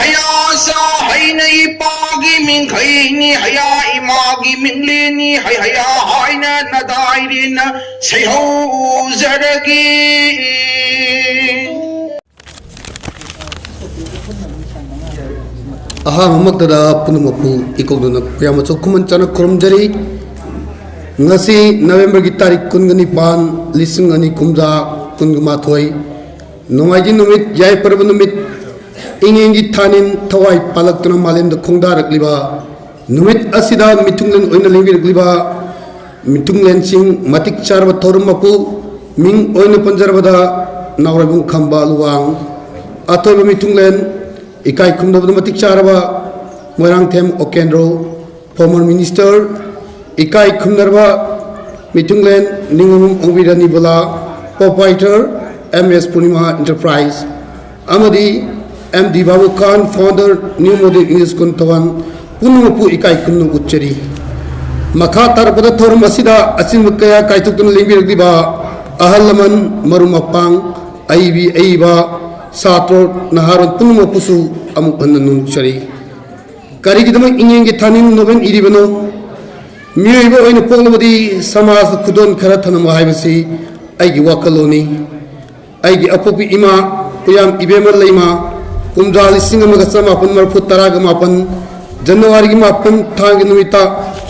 hayasa hainai pagi min khaini haya imagi min leni haya haina nadairina sayho zaragi aha mamaktada punumapu ikogduna kuyamacho kumanchana kurumjari ngasi November gi tarik kungani pan lisingani kumja kungmathoi nongaiji numit yai parba numit ingengi thanin thawai palaktuna malemda khongdarakliba numit asida mitunglen oina lengirikliba mitunglen sing matik charba thorumapu ming oina panjarbada nawrabung khamba luwang atoba mitunglen ikai khumdabda matik charba moirangthem okendro former minister ikai khumdarba mitunglen ningum ongbirani bola proprietor MS Purnima Enterprise amadi MD Babu Khan founder New Model English Kuntawan Punumapu ikai kunnu uchari makha tarpada thorum asida asin kaya kaitutun lingirdiba ahalaman marumapang aibi aiba satro naharon punumapusu amuk annun chari karigidama ingengi thanin noben iribano miyoiba oina poglabadi samaj khudon khara thanam haibasi aigi wakaloni aigi apopi ima puyam ibemar leima kumja lising amaga samapun marfut taraga mapan January gi mapan thang numita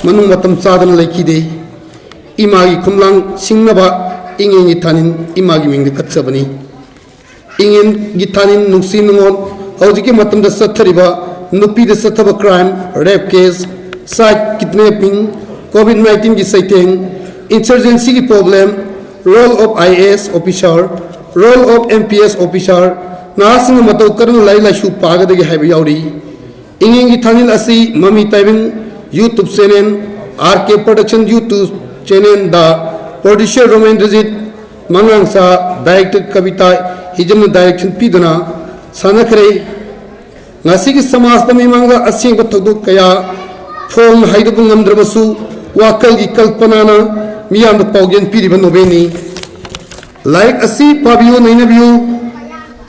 manung matam sadana laikide imagi kumlang singnaba ingen gi thanin imagi ming katsabani ingen gi thanin nungsi nungon hojiki matam da sathariba nupi da sathaba crime rape case site kidnapping COVID-19 gi saiteng insurgency gi problem role of IAS officer role of MPS officer nasing mato karun lai lai shu pagada gi haiba yauri ingengi thanil asi mami taibing YouTube channel RK Production YouTube channel da producer Roman Rajit mangangsa director Kavita hijam direction pidana sanakhre ngasi gi samaj da mimanga asing ba thogdu kaya form haidu ngamdrabasu wakal gi kalpana na miyam da pawgen piriba nobeni like asi pabiyo nainabiyo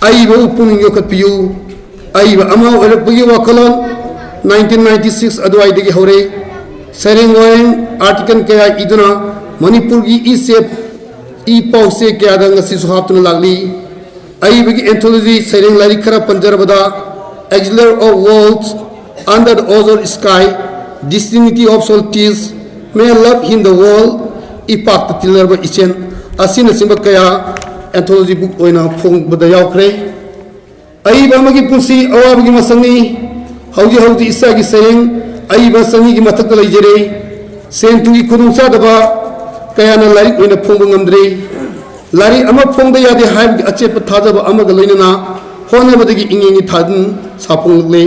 aiba upuning yokatpiyo aiba ama olepagi wakalon 1996 adwai degi hore sereng oeng article kaya iduna manipur gi isep I pause kaya da ngasi suhaptuna lagli aiba gi anthology sereng lari khara panjarbada Axler of Worlds Under the Ozone Sky Dignity of Solstice May Love in the World ipak tilarba ichen asina simba kaya anthology book oina phong bada yaukre aiba magi punsi awabagi masani hauji hauji isagi sayeng aiba sangi gi mathak laijere sentugi khudungsa daba kaya na lari oina phong ngamdre lari ama phong da yade haib ache pathajaba ama galoina hona badagi ingengi thadin sapung le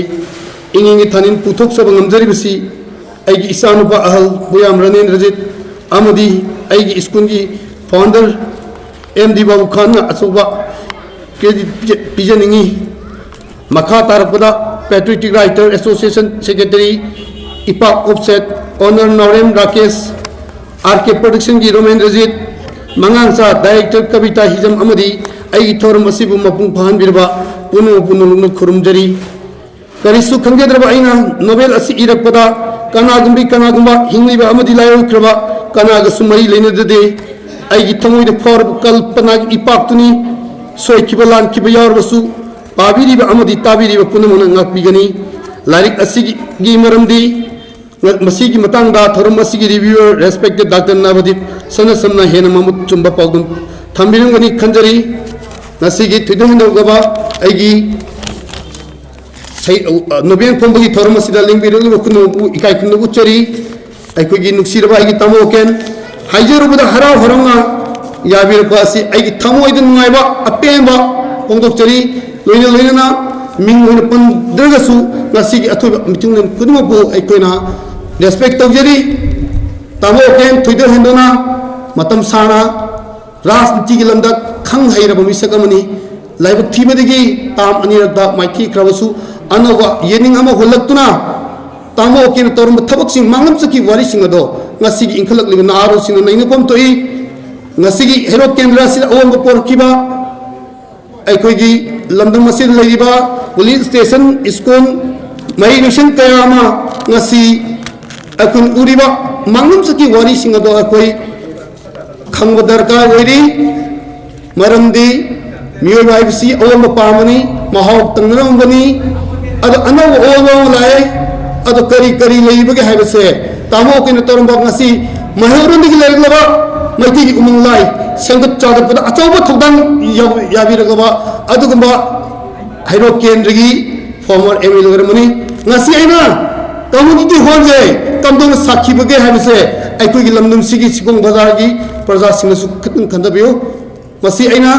ingengi thanin puthok sab ngamjari bisi aigi isanupa ahal buyam ranen rajit amadi aigi iskungi founder MD Babu Khan asoba pijaningi makha tarpada Patriotic Writer Association Secretary Ipak Offset Honor Norem Rakesh RK Production gi Roman Rajit mangangsa director Kavita hijam amadi ai thorum asibu mapung phan birba punu punu khurumjari karisu khanggedraba aina Nobel asi irakpada kanagumba hingliba amadi layo kraba kanaga sumai lenadade aigi thamoida for kalpana ipakuni soikibalan kibayarbasu pabiriba amadi tabiriba punamana ngakbigani larik asigi gi maramdi masigi matangda thorum asigi reviewer respected Dr. Navadip sanasamna hena mamut chumba pagdum thambirangani khanjari nasigi thuidongdaba aigi Nobel Pombagi thorum asida lingbiru kunu ikai kunu uchari aikogi nuksiraba aigi tamo ken Hajarubada harau haranga yabir pasi aigi thamo idin ngaiba apemba pongdok chari loina loina ming hoina pandragasu ngasigi athoba mitunglen kuduma bo aikoina respect tawjari tamo ken thuidar hendona matam sana rajniti gi lamda khang hairaba misakamani laiba thibadigi tam anirada maiki krabasu anova yening ama holaktuna tamo ken torum thabak sing mangam chaki wari singado ngasigi inkhalak liba naro sing naina pom toi ngasigi hero kendra sida om por kiba ꯑꯩꯈꯣꯏꯒꯤ ꯂꯝꯗꯝ ꯑꯁꯤꯗ ꯂꯩꯔꯤꯕ police station school ꯃꯍꯩ ꯂꯣꯏꯁꯪ ꯀꯌꯥ ꯑꯃ ꯉꯁꯤ ꯑꯩꯈꯣꯏꯅ ꯎꯔꯤꯕ ꯃꯥꯡꯂꯣꯝꯆꯠꯀꯤ ꯋꯥꯔꯤꯁꯤꯡ ꯑꯗꯣ ꯑꯩꯈꯣꯏ ꯈꯪꯕ ꯗꯔꯀꯥꯔ ꯑꯣꯏꯔꯤ ꯃꯔꯝꯗꯤ ꯃꯤꯑꯣꯏꯕ ꯍꯥꯏꯕꯁꯤ ꯑꯑꯣꯟꯕ ꯄꯥꯝꯕꯅꯤ ꯃꯍꯥꯎ ꯇꯪꯅꯔꯝꯕꯅꯤ ꯑꯗꯣ ꯑꯅꯧꯕ ꯑꯑꯣꯟꯕ ꯑꯃ ꯂꯥꯛꯑꯦ ꯑꯗꯣ ꯀꯔꯤ ꯀꯔꯤ ꯂꯩꯕꯒꯦ ꯍꯥꯏꯕꯁꯦ ꯇꯥꯃꯣ ꯑꯩꯈꯣꯏꯅ ꯇꯧꯔꯝꯕ ꯉꯁꯤ ꯃꯩꯍꯧꯔꯣꯟꯗꯒꯤ ꯂꯩꯔꯛꯂꯕ ꯃꯩꯇꯩꯒꯤ ꯎꯃꯪ ꯂꯥꯏ ꯁꯦꯝꯒꯠ ꯆꯥꯎꯈꯠꯄꯗ ꯑꯆꯧꯕ ꯊꯧꯗꯥꯡ ꯌꯥꯕꯤꯔꯛꯂꯕ ꯑꯗꯨꯒꯨꯝꯕ ꯍꯩꯔꯣꯛ ꯀꯦꯟꯗ꯭ꯔꯒꯤ ꯐꯣꯔꯃꯔ ꯑꯦꯝ ꯑꯦꯜ ꯑꯣꯏꯔꯝꯕꯅꯤ ꯉꯁꯤ ꯑꯩꯅ ꯀꯝꯃꯨꯅꯤꯇꯤ ꯍꯣꯜꯁꯦ ꯀꯝꯗꯧꯅ ꯁꯥꯈꯤꯕꯒꯦ ꯍꯥꯏꯕꯁꯦ ꯑꯩꯈꯣꯏꯒꯤ ꯂꯝꯗꯝꯁꯤꯒꯤ ꯆꯤꯀꯣꯡ ꯕꯖꯥꯔꯒꯤ ꯄ꯭ꯔꯖꯥꯁꯤꯡꯅꯁꯨ ꯈꯤꯇꯪ ꯈꯟꯊꯕꯤꯌꯨ ꯃꯁꯤ ꯑꯩꯅ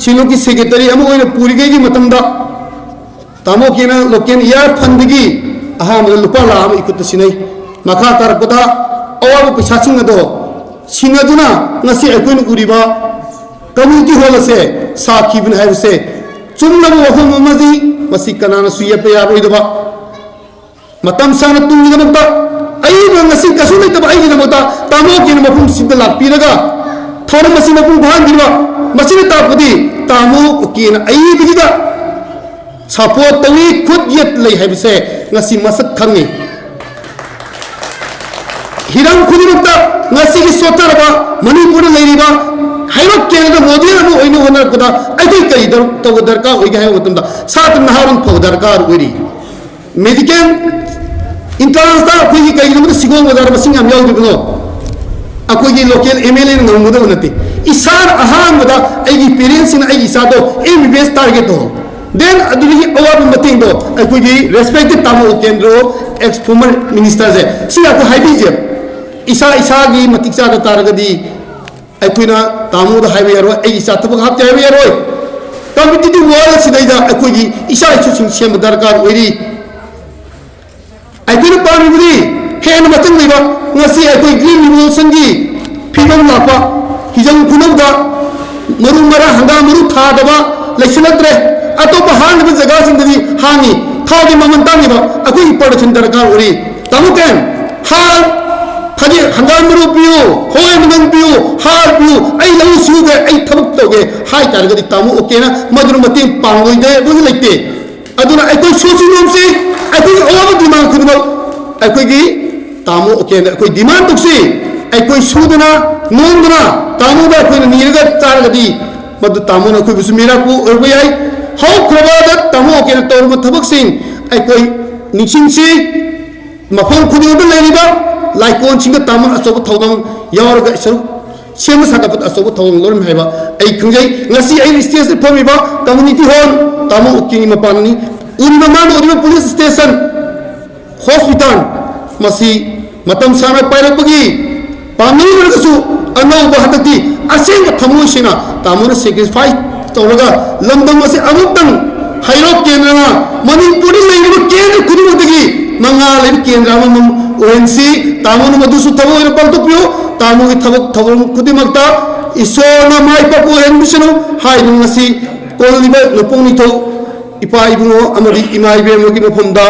ꯁꯤꯂꯣꯡꯒꯤ ꯁꯦꯀ꯭ꯔꯦꯇꯔꯤ ꯑꯃ ꯑꯣꯏꯅ ꯄꯨꯔꯤꯉꯩꯒꯤ ꯃꯇꯝꯗ ꯇꯥꯃꯣꯀꯤꯅ ꯂꯣꯀꯦꯜ ꯏꯌꯥꯔ ꯐꯟꯗꯒꯤ ꯑꯍꯥꯟꯕꯗ ꯂꯨꯄꯥ ꯂꯥꯈ ꯑꯃ ꯏꯀꯨꯠꯇ ꯁꯤꯟꯅꯩ ꯃꯈꯥ ꯇꯥꯔꯛꯄꯗ ꯑꯋꯥꯕ ꯄꯩꯁꯥꯁꯤꯡ ꯑꯗꯣ ꯁꯤꯟꯅꯗꯨꯅ ꯉꯁꯤ ꯑꯩꯈꯣꯏꯅ ꯎꯔꯤꯕ ꯀꯝꯃꯨꯅꯤꯇꯤ ꯍꯣꯜ ꯑꯁꯦ ꯁꯥꯈꯤꯕꯅꯤ ꯍꯥꯏꯕꯁꯦ ꯆꯨꯝꯂꯕ ꯋꯥꯐꯝ ꯑꯃꯗꯤ ꯃꯁꯤ ꯀꯅꯥꯅꯁꯨ ꯌꯦꯠꯄ ꯌꯥꯔꯣꯏꯗꯕ ꯃꯇꯝ ꯁꯥꯡꯅ ꯇꯨꯡꯒꯤꯗꯃꯛꯇ ꯑꯩꯅ ꯉꯁꯤ ꯀꯩꯁꯨ ꯂꯩꯇꯕ ꯑꯩꯒꯤꯗꯃꯛꯇ ꯇꯥꯃꯣꯀꯤꯅ ꯃꯐꯝꯁꯤꯗ ꯂꯥꯛꯄꯤꯔꯒ ꯊꯧꯔꯝ ꯑꯁꯤ ꯃꯄꯨꯡ ꯐꯥꯍꯟꯕꯤꯕ ꯃꯁꯤꯅ ꯇꯥꯛꯄꯗꯤ ꯇꯥꯃꯣꯀꯤꯅ ꯑꯏꯕꯒꯤꯗ ꯁꯄꯣꯔꯠ ꯇꯧꯏ ꯈꯨꯠ ꯌꯦꯠ ꯂꯩ ꯍꯥꯏꯕꯁꯦ ꯉꯁꯤ ꯃꯁꯛ ꯈꯪꯉꯤ ꯍꯤꯔꯝ ꯈꯨꯗꯤꯡꯃꯛꯇ ꯉꯁꯤꯒꯤ ꯁꯣꯠꯊꯔꯕ ꯃꯅꯤꯄꯨꯔꯗ ꯂꯩꯔꯤꯕ ꯍꯩꯔꯣꯛ ꯀꯦꯟꯗ꯭ꯔꯗ ꯃꯣꯗꯦꯜ ꯑꯃ ꯑꯣꯏꯅ ꯍꯣꯠꯅꯔꯛꯄꯗ ꯑꯩꯈꯣꯏ ꯀꯔꯤ ꯇꯧꯕ ꯗꯔꯀꯥꯔ ꯑꯣꯏꯒꯦ ꯍꯥꯏꯕ ꯃꯇꯝꯗ ꯁꯥꯇ꯭ꯔ ꯅꯍꯥꯔꯣꯜ ꯐꯕ ꯗꯔꯀꯥꯔ ꯑꯣꯏꯔꯤ ꯃꯦꯗꯤꯀꯦꯜ इंट्रांसता अखोई कई सिगों बजार मसिंग हम याउदिबनो अखोई लोकल एमएलए ngमगदब नते इसार अहानबदा एगी पेरेंट्स इन एगी सादो एमबीबीएस टारगेट हो देन अदुगी अवाब मतिंग दो अखोई रेस्पेक्टेड तामो केंद्रो ex former minister J C अखो हाइबीजे इसा इसागी मतिक चादा तारगदी अखोइना तामो द हाइबे यारो एगी सातबक हाप जाइबे यारो कम्पिटिटिव वर्ल्ड सिदैदा अखोई इसा इछु सिंग सेम दरकार ओइरी अखोई पामिबुदी हेन मतंग लिबा ngasi अखोई ग्रीन रिवोल्यूशन की फिल्म लापा हिजंग खुनौदा मरु मरा हंगा मरु थादबा लेसनत्रे अतोपा हांग जगह सिंगदी हांगी थागी ममन तांगिबा अखोई प्रोडक्शन दरकार ओरी तामुकेन हार फजे हंगा मरु पियो होय मंगन पियो हार पियो आई लउ सुगे आई थबक तोगे हाय तारगदी तामु ओकेना मदुर मति पांगोइदे बुझ लेते अदुना अखोई सोसु नोमसे अखोई ओवा दिमाग खुदमो अखोई तामो ओकेन अखोई डिमांड तुक्सी अखोई सुदना नोंदना तामो दा अखोई नीरगा चारगदी मदु तामो न अखोई बिसु मेरा को ओरबो याई हाउ ख्रबादा तामो ओकेन तौरम थबक सिंग अखोई निसिंगसी मफम खुदिबा लेरिबा लाइकोन सिंग तामो अचोब थौदम यावरगा इसरु सेम सागपत अचोब थौदम लोरम हाइबा आई खंगै ngasi ai स्टेज फमिबा कम्युनिटी हॉल तामो ओकेनि मपाननि उनबा मान ओदिबा पुलिस स्टेशन हॉस्पिटल मसी मतम साना पाइरपगी पामीरगसु अनौब हतती असेंग थमोसिना तामोन सैक्रिफाइस तौरगा लमदम असे अमुक्तंग हैरोक केंद्रना मणिपुरी लैरिबा केंद्र खुदिमतगी मंगा लेब केंद्र मम ओएनसी तामोन मदुसु थबो इन पंतुपियो तामोगी थबक थबम खुदिमक्ता इसोना माइपको हेनबिसनु हाइनु मसी कोलिबा लपोंनिथो इपा इबुंगो अमदि इमा इबेमगी मफमदा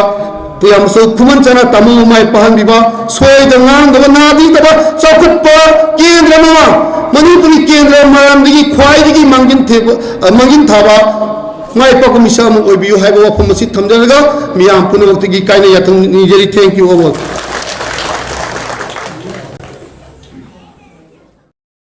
पुयामसो खुमन चना तमो माय पहन बिबा सोय दंगांग दबा नादी दबा चौखट केंद्र मा मणिपुरी केंद्र मानदगी ख्वाइदगी मंगिन थाबा माय पको मिसाम ओबियो हाइबो वफम मसी थमजरगा मियाम पुनवक्तगी काइना याथम निजेरी थैंक यू ऑल